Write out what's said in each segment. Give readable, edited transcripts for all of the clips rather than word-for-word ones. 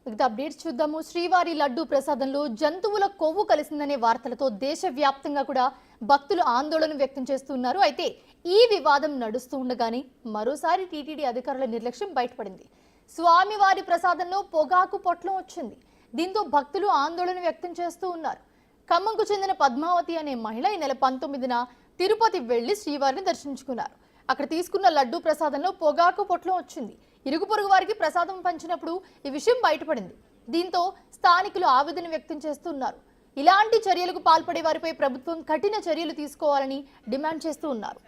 మిగతా అప్డేట్స్ చూద్దాము. శ్రీవారి లడ్డు ప్రసాదంలో జంతువుల కొవ్వు కలిసిందనే వార్తలతో దేశవ్యాప్తంగా కూడా భక్తులు ఆందోళన వ్యక్తం చేస్తున్నారు. అయితే ఈ వివాదం నడుస్తూ ఉండగానే మరోసారి టీటీడీ అధికారుల నిర్లక్ష్యం బయటపడింది. స్వామివారి ప్రసాదంలో పొగాకు పొట్లం వచ్చింది. దీంతో భక్తులు ఆందోళన వ్యక్తం చేస్తూ ఉన్నారు. ఖమ్మంకు చెందిన పద్మావతి అనే మహిళ ఈ నెల 19న తిరుపతి వెళ్లి శ్రీవారిని దర్శించుకున్నారు. అక్కడ తీసుకున్న లడ్డు ప్రసాదంలో పొగాకు పొట్లం వచ్చింది. ఇరుగు పొరుగు వారికి ప్రసాదం పంచినప్పుడు ఈ విషయం బయటపడింది. దీంతో స్థానికులు ఆవేదన వ్యక్తం చేస్తున్నారు. ఇలాంటి చర్యలకు పాల్పడే వారిపై ప్రభుత్వం కఠిన చర్యలు తీసుకోవాలని డిమాండ్ చేస్తూ ఉన్నారు.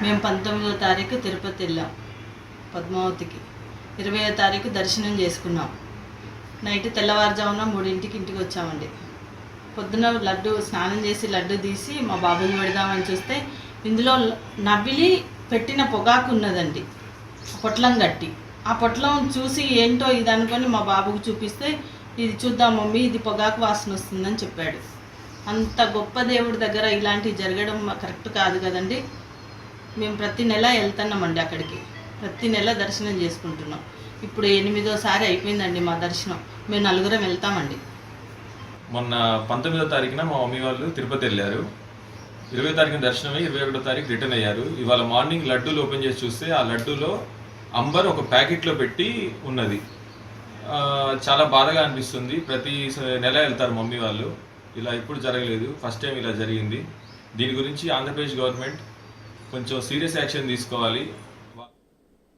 మేము 19వ తారీఖు తిరుపతి వెళ్ళాం పద్మావతికి. 20వ తారీఖు దర్శనం చేసుకున్నాం. నైట్ తెల్లవారుజామున 3ంటికి ఇంటికి వచ్చామండి. పొద్దున లడ్డు స్నానం చేసి లడ్డు తీసి మా బాబుకి పెడదామని చూస్తే ఇందులో నవిలి పెట్టిన పొగాకు ఉన్నదండి, పొట్లం కట్టి. ఆ పొట్లం చూసి ఏంటో ఇది అనుకొని మా బాబుకు చూపిస్తే, ఇది చూద్దాం మమ్మీ, ఇది పొగాకు వాసన వస్తుందని చెప్పాడు. అంత గొప్ప దేవుడి దగ్గర ఇలాంటివి జరగడం కరెక్ట్ కాదు కదండి. మేము ప్రతి నెల వెళ్తున్నామండి అక్కడికి, ప్రతి నెల దర్శనం చేసుకుంటున్నాం. ఇప్పుడు 8వసారి అయిపోయిందండి మా దర్శనం. మేము 4గురం వెళ్తామండి. మొన్న 19వ తారీఖున మా మమ్మీ వాళ్ళు తిరుపతి వెళ్ళారు. 20వ తారీఖున దర్శనం అయ్యి 21వ తారీఖు రిటర్న్ అయ్యారు. ఇవాళ మార్నింగ్ లడ్డూలు ఓపెన్ చేసి చూస్తే ఆ లడ్డూలో అంబర్ ఒక ప్యాకెట్లో పెట్టి ఉన్నది. చాలా బాధగా అనిపిస్తుంది. ప్రతి నెల వెళ్తారు మమ్మీ వాళ్ళు. ఇలా ఇప్పుడు జరగలేదు, ఫస్ట్ టైం ఇలా జరిగింది. దీని గురించి ఆంధ్రప్రదేశ్ గవర్నమెంట్ కొంచెం సీరియస్ యాక్షన్ తీసుకోవాలి.